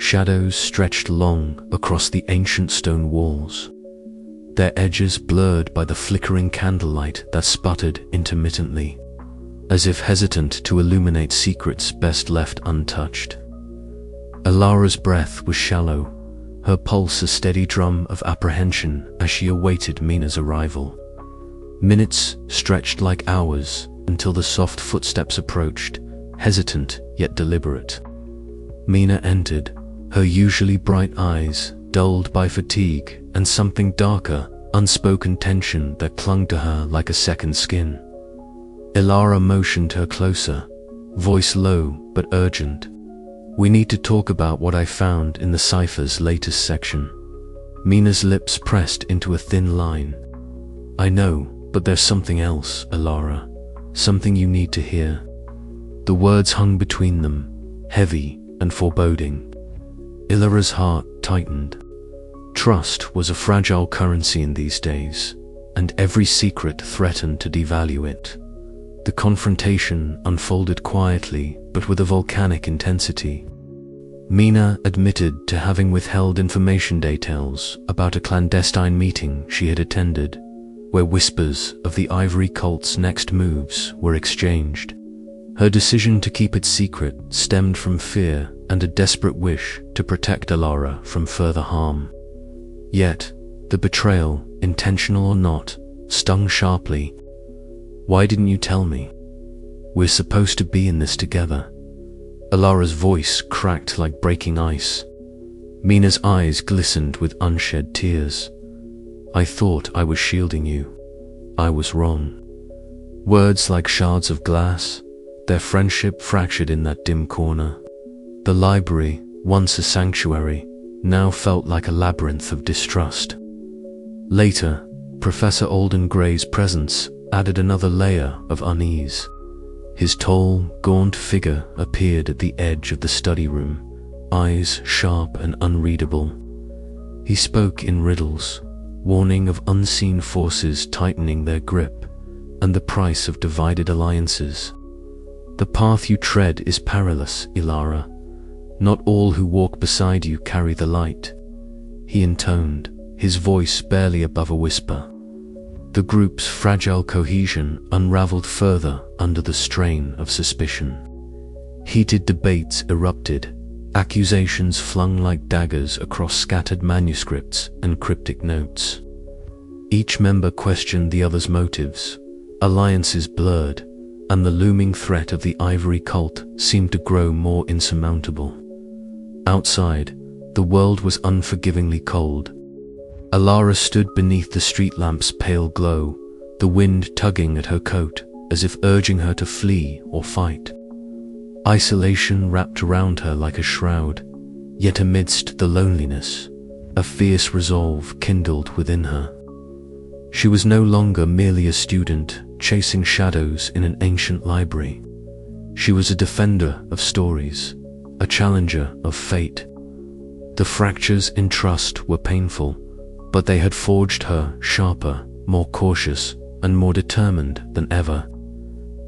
Shadows stretched long across the ancient stone walls, their edges blurred by the flickering candlelight that sputtered intermittently, as if hesitant to illuminate secrets best left untouched. Ilara's breath was shallow, her pulse a steady drum of apprehension as she awaited Mina's arrival. Minutes stretched like hours until the soft footsteps approached, hesitant yet deliberate. Mina entered, her usually bright eyes dulled by fatigue and something darker, unspoken tension that clung to her like a second skin. Ilara motioned her closer, voice low but urgent. "We need to talk about what I found in the cipher's latest section." Mina's lips pressed into a thin line. "I know, but there's something else, Ilara. Something you need to hear." The words hung between them, heavy and foreboding. Ilara's heart tightened. Trust was a fragile currency in these days, and every secret threatened to devalue it. The confrontation unfolded quietly, but with a volcanic intensity. Mina admitted to having withheld information details about a clandestine meeting she had attended, where whispers of the Ivory cult's next moves were exchanged. Her decision to keep it secret stemmed from fear and a desperate wish to protect Ilara from further harm. Yet, the betrayal, intentional or not, stung sharply. "Why didn't you tell me? We're supposed to be in this together." Ilara's voice cracked like breaking ice. Mina's eyes glistened with unshed tears. "I thought I was shielding you. I was wrong." Words like shards of glass, their friendship fractured in that dim corner. The library, once a sanctuary, now felt like a labyrinth of distrust. Later, Professor Alden Gray's presence added another layer of unease. His tall, gaunt figure appeared at the edge of the study room, eyes sharp and unreadable. He spoke in riddles, warning of unseen forces tightening their grip, and the price of divided alliances. "The path you tread is perilous, Ilara. Not all who walk beside you carry the light," he intoned, his voice barely above a whisper. The group's fragile cohesion unraveled further under the strain of suspicion. Heated debates erupted, accusations flung like daggers across scattered manuscripts and cryptic notes. Each member questioned the other's motives, alliances blurred, and the looming threat of the Ivory cult seemed to grow more insurmountable. Outside, the world was unforgivingly cold. Ilara stood beneath the street lamp's pale glow, the wind tugging at her coat as if urging her to flee or fight. Isolation wrapped around her like a shroud, yet amidst the loneliness, a fierce resolve kindled within her. She was no longer merely a student chasing shadows in an ancient library. She was a defender of stories, a challenger of fate. The fractures in trust were painful, but they had forged her sharper, more cautious, and more determined than ever.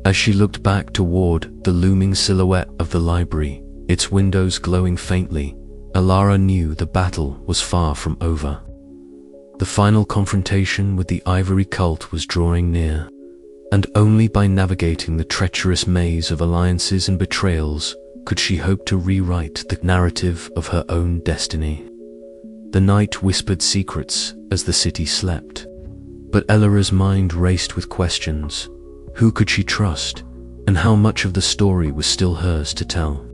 As she looked back toward the looming silhouette of the library, its windows glowing faintly, Ilara knew the battle was far from over. The final confrontation with the Ivory cult was drawing near, and only by navigating the treacherous maze of alliances and betrayals could she hope to rewrite the narrative of her own destiny. The night whispered secrets as the city slept, but Ilara's mind raced with questions. Who could she trust, and how much of the story was still hers to tell?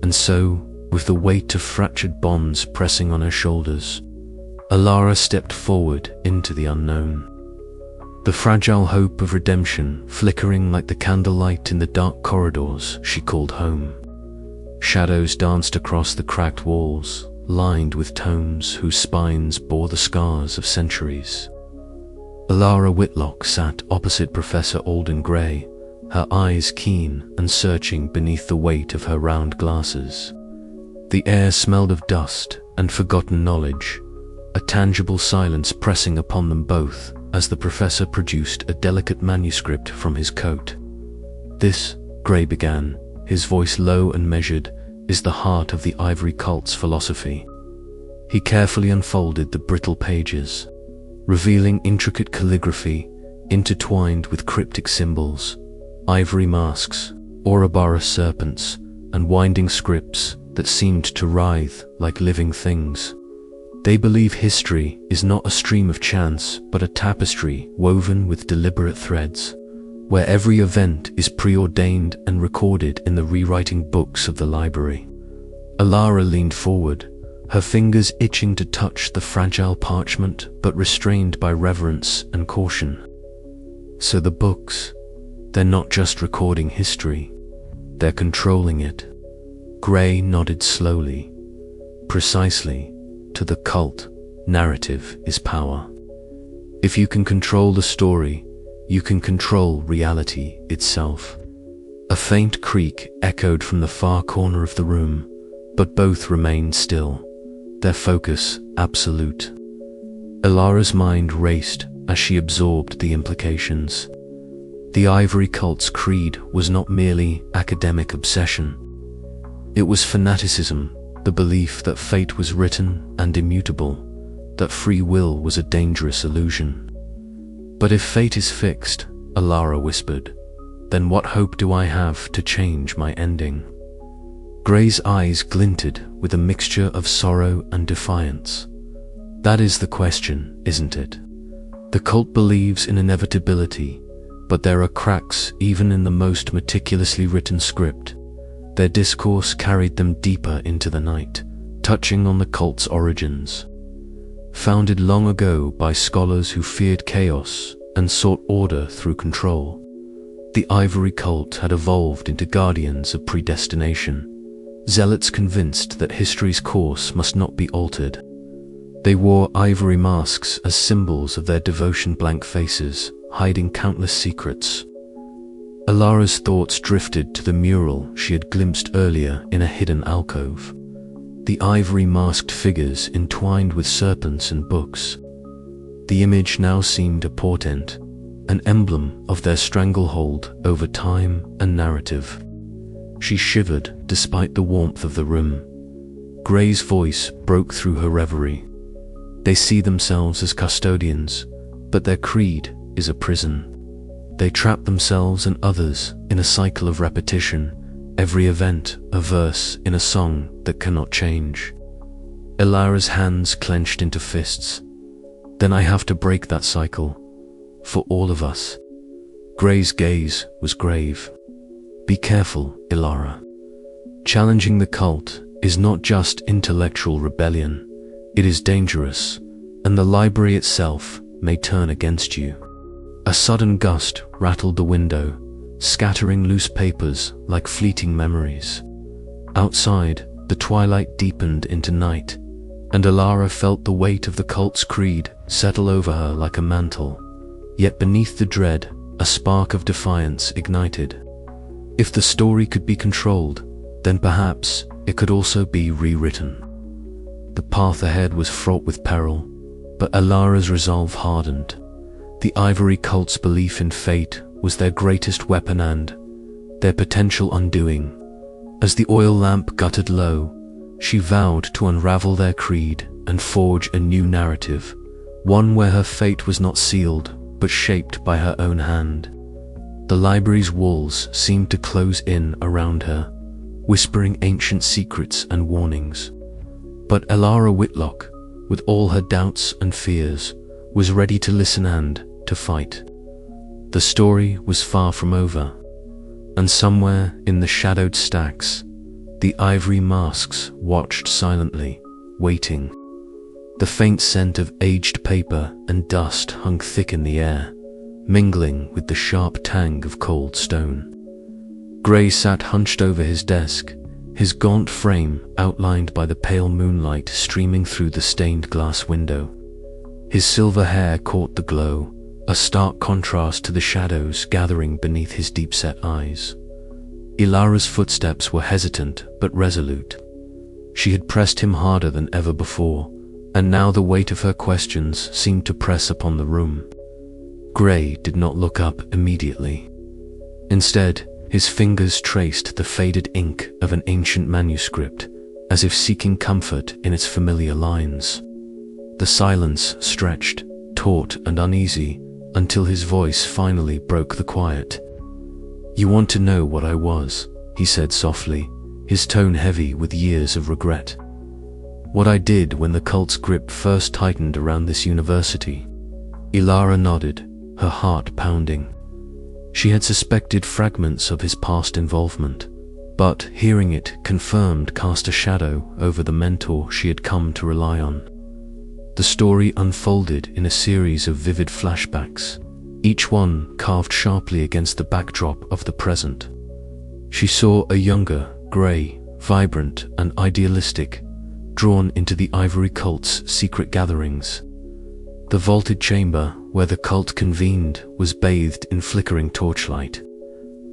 And so, with the weight of fractured bonds pressing on her shoulders, Ilara stepped forward into the unknown. The fragile hope of redemption flickering like the candlelight in the dark corridors she called home. Shadows danced across the cracked walls, lined with tomes whose spines bore the scars of centuries. Ilara Whitlock sat opposite Professor Alden Gray, her eyes keen and searching beneath the weight of her round glasses. The air smelled of dust and forgotten knowledge, a tangible silence pressing upon them both as the professor produced a delicate manuscript from his coat. "This," Gray began, his voice low and measured, is the heart of the Ivory cult's philosophy. He carefully unfolded the brittle pages, revealing intricate calligraphy intertwined with cryptic symbols, ivory masks, Ouroboros serpents, and winding scripts that seemed to writhe like living things. They believe history is not a stream of chance, but a tapestry woven with deliberate threads, where every event is preordained and recorded in the rewriting books of the library. Alara leaned forward, her fingers itching to touch the fragile parchment, but restrained by reverence and caution. So the books, they're not just recording history, they're controlling it. Gray nodded slowly. Precisely. To the cult, narrative is power. If you can control the story, you can control reality itself. A faint creak echoed from the far corner of the room, but both remained still, their focus absolute. Alara's mind raced as she absorbed the implications. The Ivory cult's creed was not merely academic obsession. It was fanaticism, the belief that fate was written and immutable, that free will was a dangerous illusion. But if fate is fixed, Alara whispered, then what hope do I have to change my ending? Gray's eyes glinted with a mixture of sorrow and defiance. That is the question, isn't it? The cult believes in inevitability, but there are cracks even in the most meticulously written script. Their discourse carried them deeper into the night, touching on the cult's origins. Founded long ago by scholars who feared chaos and sought order through control, the Ivory cult had evolved into guardians of predestination, zealots convinced that history's course must not be altered. They wore ivory masks as symbols of their devotion, blank faces, hiding countless secrets. Alara's thoughts drifted to the mural she had glimpsed earlier in a hidden alcove. The ivory-masked figures entwined with serpents and books. The image now seemed a portent, an emblem of their stranglehold over time and narrative. She shivered despite the warmth of the room. Gray's voice broke through her reverie. They see themselves as custodians, but their creed is a prison. They trap themselves and others in a cycle of repetition, every event a verse in a song that cannot change. Alara's hands clenched into fists. Then I have to break that cycle. For all of us. Gray's gaze was grave. Be careful, Alara. Challenging the cult is not just intellectual rebellion. It is dangerous, and the library itself may turn against you. A sudden gust rattled the window, scattering loose papers like fleeting memories. Outside, the twilight deepened into night, and Alara felt the weight of the cult's creed settle over her like a mantle. Yet beneath the dread, a spark of defiance ignited. If the story could be controlled, then perhaps it could also be rewritten. The path ahead was fraught with peril, but Alara's resolve hardened. The Ivory cult's belief in fate was their greatest weapon and their potential undoing. As the oil lamp guttered low, she vowed to unravel their creed and forge a new narrative, one where her fate was not sealed, but shaped by her own hand. The library's walls seemed to close in around her, whispering ancient secrets and warnings. But Alara Whitlock, with all her doubts and fears, was ready to listen and to fight. The story was far from over, and somewhere in the shadowed stacks, the ivory masks watched silently, waiting. The faint scent of aged paper and dust hung thick in the air, mingling with the sharp tang of cold stone. Gray sat hunched over his desk, his gaunt frame outlined by the pale moonlight streaming through the stained glass window. His silver hair caught the glow, a stark contrast to the shadows gathering beneath his deep-set eyes. Alara's footsteps were hesitant but resolute. She had pressed him harder than ever before, and now the weight of her questions seemed to press upon the room. Gray did not look up immediately. Instead, His fingers traced the faded ink of an ancient manuscript, as if seeking comfort in its familiar lines. The silence stretched, taut and uneasy, until his voice finally broke the quiet. "You want to know what I was," he said softly, his tone heavy with years of regret. "What I did when the cult's grip first tightened around this university." Ilara nodded, her heart pounding. She had suspected fragments of his past involvement, but hearing it confirmed cast a shadow over the mentor she had come to rely on. The story unfolded in a series of vivid flashbacks, each one carved sharply against the backdrop of the present. She saw a younger, grey, vibrant and idealistic, drawn into the Ivory cult's secret gatherings. The vaulted chamber where the cult convened was bathed in flickering torchlight,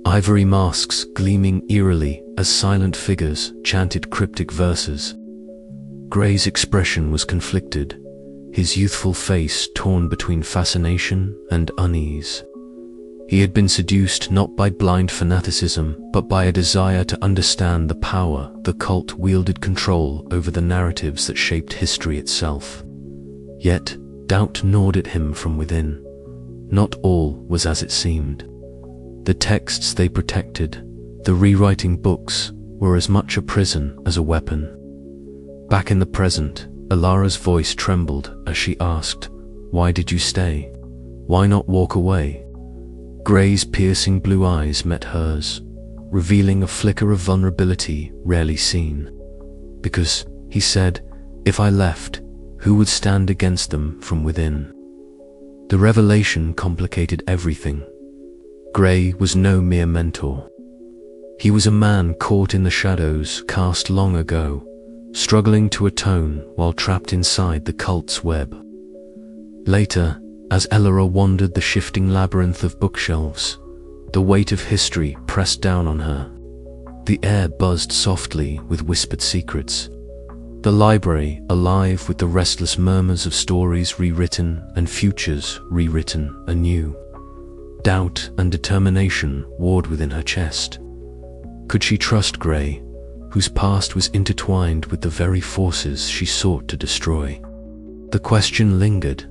ivory masks gleaming eerily as silent figures chanted cryptic verses. Grey's expression was conflicted, his youthful face torn between fascination and unease. He had been seduced not by blind fanaticism, but by a desire to understand the power the cult wielded control over the narratives that shaped history itself. Yet, doubt gnawed at him from within. Not all was as it seemed. The texts they protected, the rewriting books, were as much a prison as a weapon. Back in the present, Ilara's voice trembled as she asked, "Why did you stay? Why not walk away?" Grey's piercing blue eyes met hers, revealing a flicker of vulnerability rarely seen. "Because," he said, "if I left, who would stand against them from within?" The revelation complicated everything. Grey was no mere mentor. He was a man caught in the shadows cast long ago, struggling to atone while trapped inside the cult's web. Later, as Ilara wandered the shifting labyrinth of bookshelves, the weight of history pressed down on her. The air buzzed softly with whispered secrets, the library alive with the restless murmurs of stories rewritten and futures rewritten anew. Doubt and determination warred within her chest. Could she trust Grey, whose past was intertwined with the very forces she sought to destroy? The question lingered,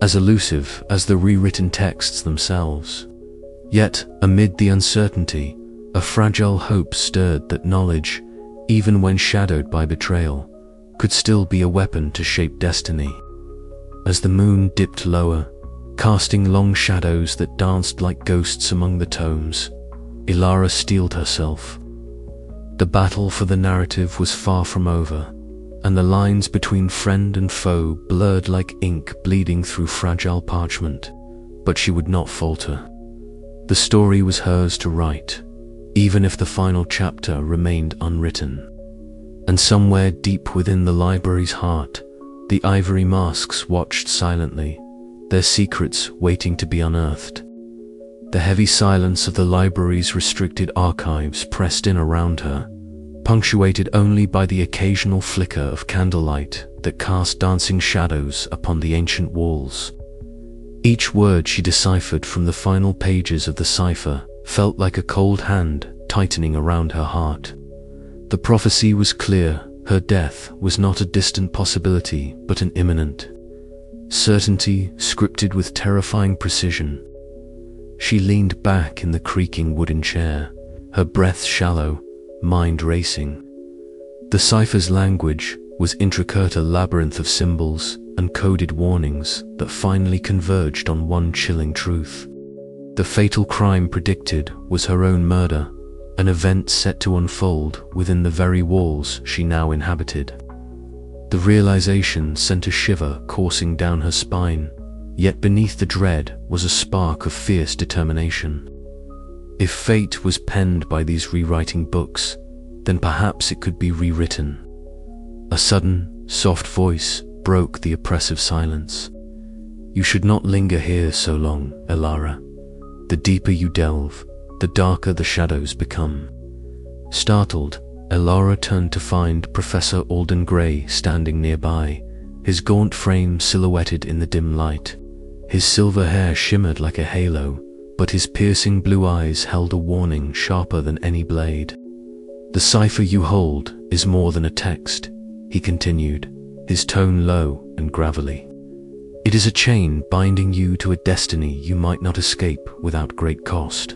as elusive as the rewritten texts themselves. Yet, amid the uncertainty, a fragile hope stirred that knowledge, even when shadowed by betrayal, could still be a weapon to shape destiny. As the moon dipped lower, casting long shadows that danced like ghosts among the tomes, Ilara steeled herself. The battle for the narrative was far from over, and the lines between friend and foe blurred like ink bleeding through fragile parchment, but she would not falter. The story was hers to write, even if the final chapter remained unwritten. And somewhere deep within the library's heart, the ivory masks watched silently, their secrets waiting to be unearthed. The heavy silence of the library's restricted archives pressed in around her, punctuated only by the occasional flicker of candlelight that cast dancing shadows upon the ancient walls. Each word she deciphered from the final pages of the cipher felt like a cold hand tightening around her heart. The prophecy was clear, her death was not a distant possibility but an imminent certainty scripted with terrifying precision. She leaned back in the creaking wooden chair, her breath shallow, mind racing. The cipher's language was intricate, a labyrinth of symbols and coded warnings that finally converged on one chilling truth. The fatal crime predicted was her own murder, an event set to unfold within the very walls she now inhabited. The realization sent a shiver coursing down her spine, yet beneath the dread was a spark of fierce determination. If fate was penned by these rewriting books, then perhaps it could be rewritten. A sudden, soft voice broke the oppressive silence. "You should not linger here so long, Ilara. The deeper you delve, the darker the shadows become." Startled, Ilara turned to find Professor Alden Grey standing nearby, his gaunt frame silhouetted in the dim light. His silver hair shimmered like a halo, but his piercing blue eyes held a warning sharper than any blade. "The cipher you hold is more than a text," he continued, his tone low and gravelly. "It is a chain binding you to a destiny you might not escape without great cost."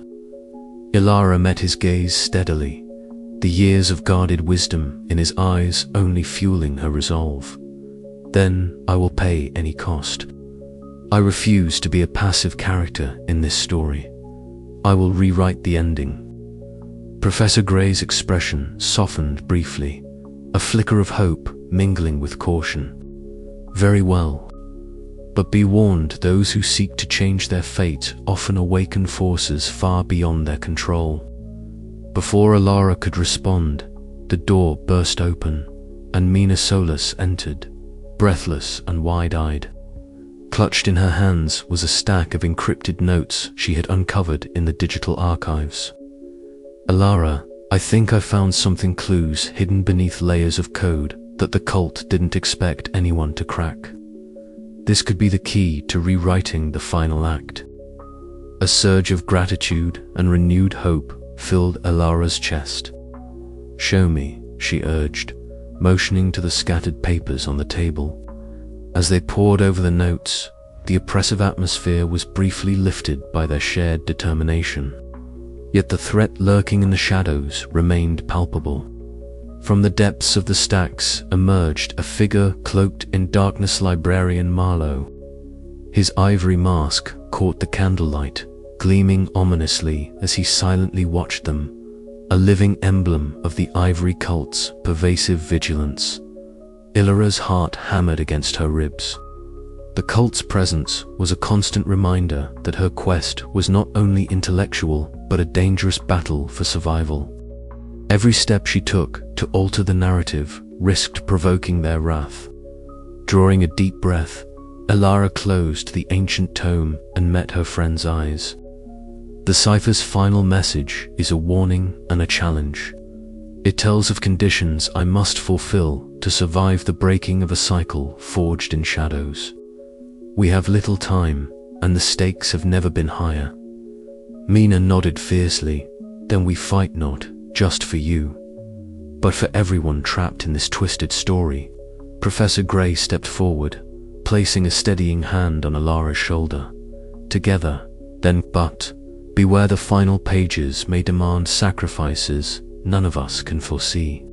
Ilara met his gaze steadily, the years of guarded wisdom in his eyes only fueling her resolve. "Then I will pay any cost. I refuse to be a passive character in this story. I will rewrite the ending." Professor Gray's expression softened briefly, a flicker of hope mingling with caution. "Very well. But be warned, those who seek to change their fate often awaken forces far beyond their control." Before Ilara could respond, the door burst open, and Mina Solis entered, breathless and wide-eyed. Clutched in her hands was a stack of encrypted notes she had uncovered in the digital archives. "Ilara, I think I found some clues hidden beneath layers of code that the cult didn't expect anyone to crack. This could be the key to rewriting the final act." A surge of gratitude and renewed hope filled Ilara's chest. "Show me," she urged, motioning to the scattered papers on the table. As they pored over the notes, the oppressive atmosphere was briefly lifted by their shared determination. Yet the threat lurking in the shadows remained palpable. From the depths of the stacks emerged a figure cloaked in darkness, Librarian Marlowe. His ivory mask caught the candlelight, gleaming ominously as he silently watched them, a living emblem of the Ivory cult's pervasive vigilance. Ilara's heart hammered against her ribs. The cult's presence was a constant reminder that her quest was not only intellectual but a dangerous battle for survival. Every step she took to alter the narrative risked provoking their wrath. Drawing a deep breath, Ilara closed the ancient tome and met her friend's eyes. The cipher's final message is a warning and a challenge. It tells of conditions I must fulfill to survive the breaking of a cycle forged in shadows. We have little time, and the stakes have never been higher. Mina nodded fiercely. "Then we fight not just for you, but for everyone trapped in this twisted story." Professor Gray stepped forward, placing a steadying hand on Ilara's shoulder. "Together, then, but beware, the final pages may demand sacrifices none of us can foresee."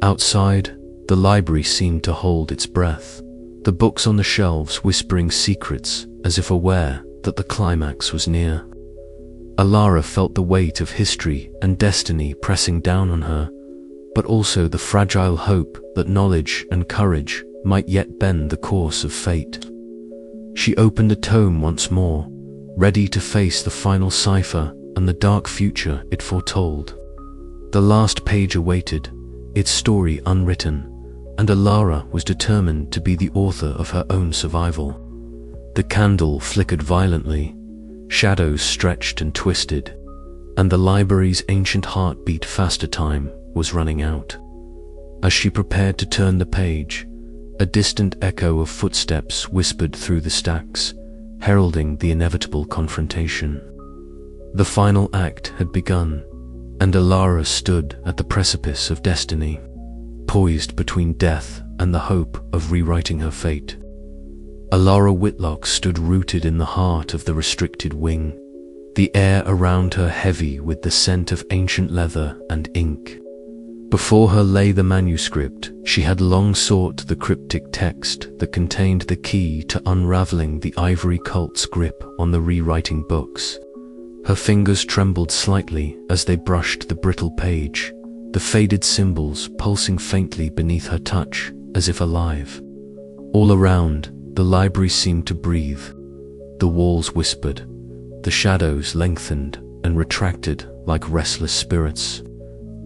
Outside, the library seemed to hold its breath, the books on the shelves whispering secrets as if aware that the climax was near. Ilara felt the weight of history and destiny pressing down on her, but also the fragile hope that knowledge and courage might yet bend the course of fate. She opened the tome once more, ready to face the final cipher and the dark future it foretold. The last page awaited, its story unwritten, and Ilara was determined to be the author of her own survival. The candle flickered violently, shadows stretched and twisted, and the library's ancient heart beat faster. Time was running out. As she prepared to turn the page, a distant echo of footsteps whispered through the stacks, heralding the inevitable confrontation. The final act had begun, and Ilara stood at the precipice of destiny, poised between death and the hope of rewriting her fate. Ilara Whitlock stood rooted in the heart of the restricted wing, the air around her heavy with the scent of ancient leather and ink. Before her lay the manuscript she had long sought, the cryptic text that contained the key to unraveling the Ivory cult's grip on the rewriting books. Her fingers trembled slightly as they brushed the brittle page, the faded symbols pulsing faintly beneath her touch as if alive. All around, the library seemed to breathe. The walls whispered, the shadows lengthened and retracted like restless spirits,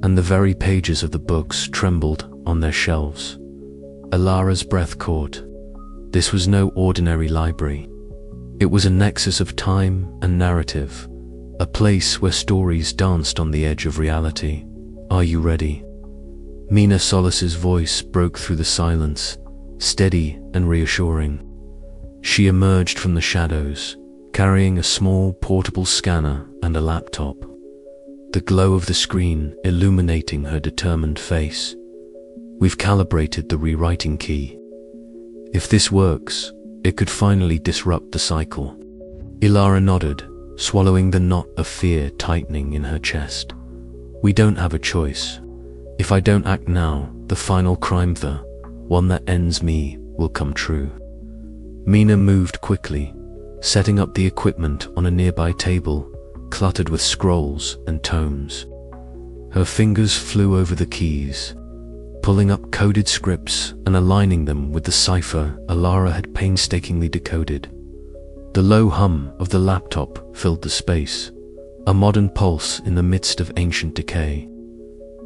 and the very pages of the books trembled on their shelves. Ilara's breath caught. This was no ordinary library. It was a nexus of time and narrative, a place where stories danced on the edge of reality. "Are you ready?" Mina Solis's voice broke through the silence, steady and reassuring. She emerged from the shadows, carrying a small portable scanner and a laptop, the glow of the screen illuminating her determined face. We've calibrated the rewriting key. If this works, it could finally disrupt the cycle. Ilara nodded, swallowing the knot of fear tightening in her chest. We don't have a choice. If I don't act now, the final crime, the one that ends me, will come true. Mina moved quickly, setting up the equipment on a nearby table, cluttered with scrolls and tomes. Her fingers flew over the keys, pulling up coded scripts and aligning them with the cipher Ilara had painstakingly decoded. The low hum of the laptop filled the space, a modern pulse in the midst of ancient decay.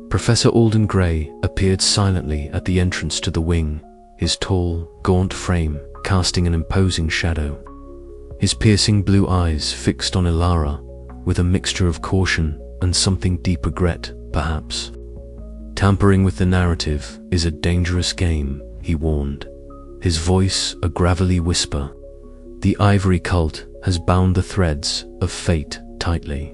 Professor Alden Grey appeared silently at the entrance to the wing, his tall, gaunt frame casting an imposing shadow. His piercing blue eyes fixed on Ilara, with a mixture of caution and something deep regret, perhaps. Tampering with the narrative is a dangerous game, he warned, his voice a gravelly whisper. The Ivory cult has bound the threads of fate tightly.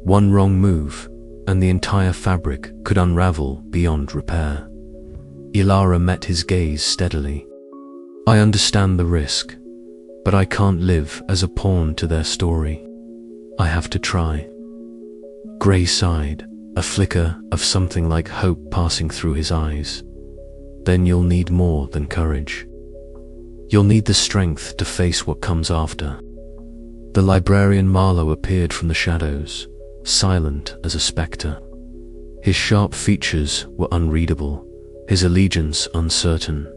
One wrong move, and the entire fabric could unravel beyond repair. Ilara met his gaze steadily. I understand the risk, but I can't live as a pawn to their story. I have to try. Grey sighed, a flicker of something like hope passing through his eyes. Then you'll need more than courage. You'll need the strength to face what comes after. The librarian Marlowe appeared from the shadows, silent as a spectre. His sharp features were unreadable, his allegiance uncertain.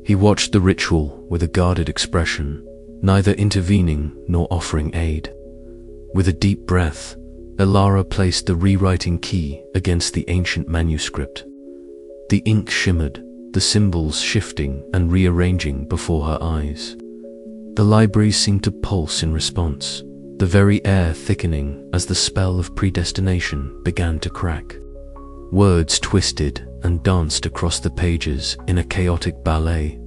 He watched the ritual with a guarded expression, neither intervening nor offering aid. With a deep breath, Ilara placed the rewriting key against the ancient manuscript. The ink shimmered, the symbols shifting and rearranging before her eyes. The library seemed to pulse in response, the very air thickening as the spell of predestination began to crack. Words twisted and danced across the pages in a chaotic ballet,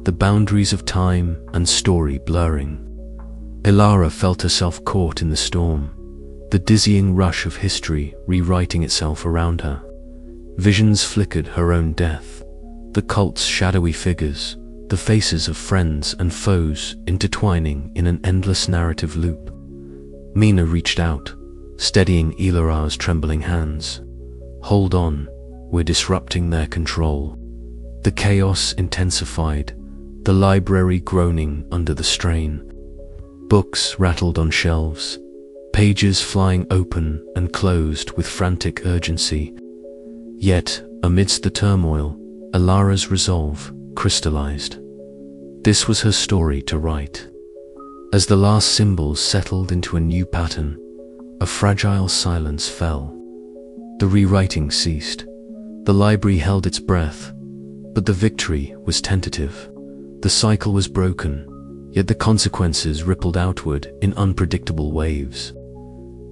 the boundaries of time and story blurring. Ilara felt herself caught in the storm, the dizzying rush of history rewriting itself around her. Visions flickered her own death, the cult's shadowy figures, the faces of friends and foes intertwining in an endless narrative loop. Mina reached out, steadying Ilara's trembling hands. Hold on, we're disrupting their control. The chaos intensified, the library groaning under the strain. Books rattled on shelves, pages flying open and closed with frantic urgency. Yet, amidst the turmoil, Ilara's resolve crystallized. This was her story to write. As the last symbols settled into a new pattern, a fragile silence fell. The rewriting ceased. The library held its breath, but the victory was tentative. The cycle was broken, yet the consequences rippled outward in unpredictable waves.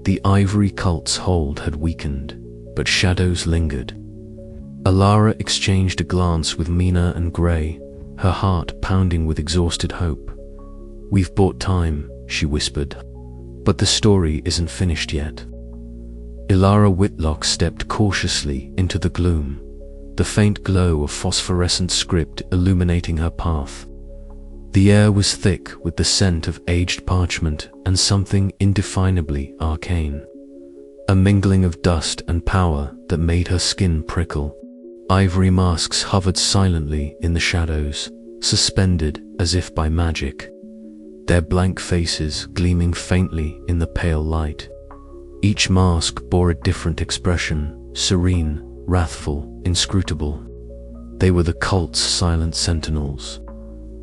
The Ivory cult's hold had weakened, but shadows lingered. Ilara exchanged a glance with Mina and Grey, her heart pounding with exhausted hope. We've bought time, she whispered, but the story isn't finished yet. Ilara Whitlock stepped cautiously into the gloom, the faint glow of phosphorescent script illuminating her path. The air was thick with the scent of aged parchment and something indefinably arcane, a mingling of dust and power that made her skin prickle. Ivory masks hovered silently in the shadows, suspended as if by magic, their blank faces gleaming faintly in the pale light. Each mask bore a different expression, serene, wrathful, inscrutable. They were the cult's silent sentinels,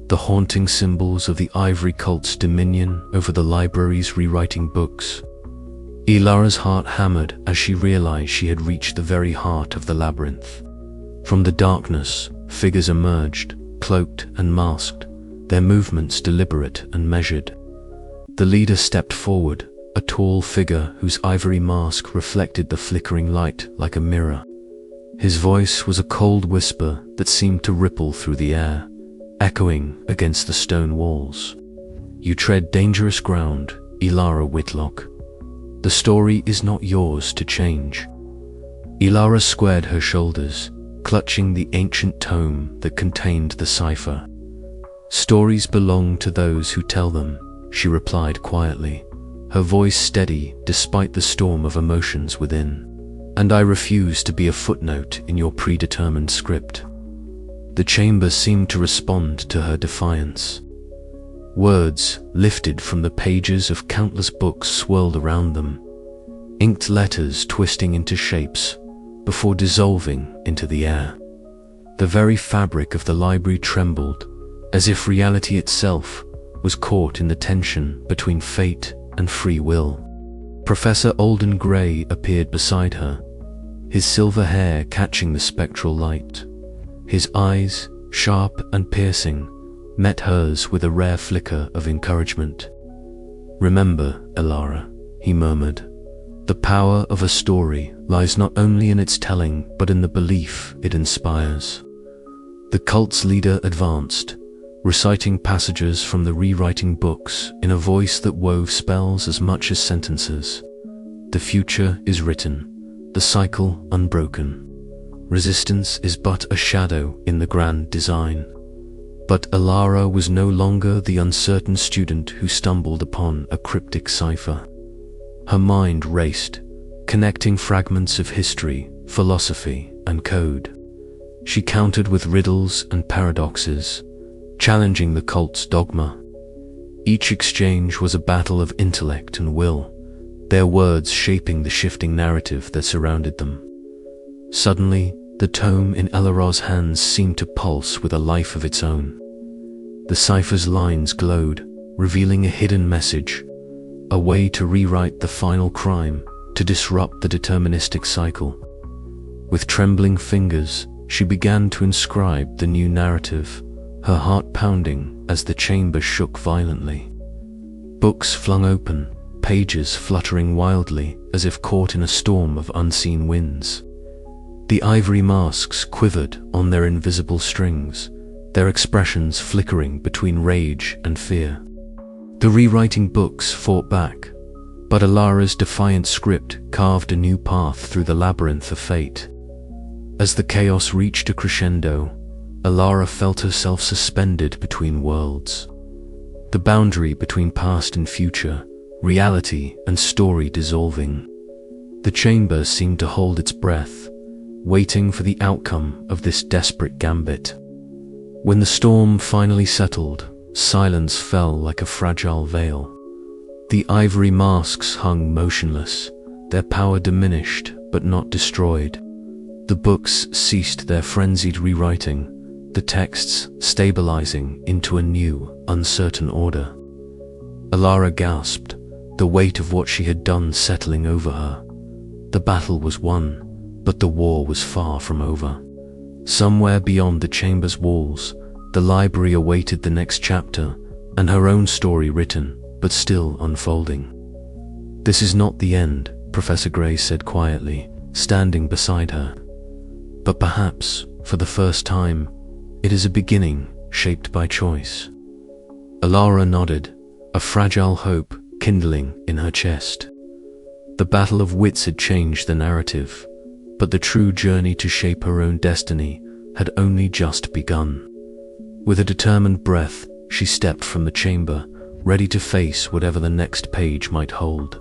the haunting symbols of the Ivory cult's dominion over the library's rewriting books. Ilara's heart hammered as she realized she had reached the very heart of the labyrinth. From the darkness, figures emerged, cloaked and masked, their movements deliberate and measured. The leader stepped forward, a tall figure whose ivory mask reflected the flickering light like a mirror. His voice was a cold whisper that seemed to ripple through the air, echoing against the stone walls. You tread dangerous ground, Ilara Whitlock. The story is not yours to change. Ilara squared her shoulders, clutching the ancient tome that contained the cipher. Stories belong to those who tell them, she replied quietly, her voice steady despite the storm of emotions within. And I refuse to be a footnote in your predetermined script. The chamber seemed to respond to her defiance. Words lifted from the pages of countless books swirled around them, inked letters twisting into shapes before dissolving into the air. The very fabric of the library trembled, as if reality itself was caught in the tension between fate and free will. Professor Alden Gray appeared beside her, his silver hair catching the spectral light. His eyes, sharp and piercing, met hers with a rare flicker of encouragement. "Remember, Ilara," he murmured, "the power of a story lies not only in its telling but in the belief it inspires." The cult's leader advanced, reciting passages from the rewriting books in a voice that wove spells as much as sentences. "The future is written, the cycle unbroken. Resistance is but a shadow in the grand design." But Ilara was no longer the uncertain student who stumbled upon a cryptic cipher. Her mind raced, connecting fragments of history, philosophy, and code. She countered with riddles and paradoxes, challenging the cult's dogma. Each exchange was a battle of intellect and will, their words shaping the shifting narrative that surrounded them. Suddenly, the tome in Ilara's hands seemed to pulse with a life of its own. The cipher's lines glowed, revealing a hidden message, a way to rewrite the final crime, to disrupt the deterministic cycle. With trembling fingers, she began to inscribe the new narrative, her heart pounding as the chamber shook violently. Books flung open, pages fluttering wildly as if caught in a storm of unseen winds. The ivory masks quivered on their invisible strings, their expressions flickering between rage and fear. The rewriting books fought back, but Ilara's defiant script carved a new path through the labyrinth of fate. As the chaos reached a crescendo, Ilara felt herself suspended between worlds. The boundary between past and future, reality and story dissolving. The chamber seemed to hold its breath, waiting for the outcome of this desperate gambit. When the storm finally settled, silence fell like a fragile veil. The ivory masks hung motionless, their power diminished but not destroyed. The books ceased their frenzied rewriting, the texts stabilizing into a new, uncertain order. Ilara gasped, the weight of what she had done settling over her. The battle was won, but the war was far from over. Somewhere beyond the chamber's walls, the library awaited the next chapter, and her own story written, but still unfolding. "This is not the end," Professor Gray said quietly, standing beside her. "But perhaps, for the first time, it is a beginning shaped by choice." Ilara nodded, a fragile hope kindling in her chest. The battle of wits had changed the narrative, but the true journey to shape her own destiny had only just begun. With a determined breath, she stepped from the chamber, ready to face whatever the next page might hold.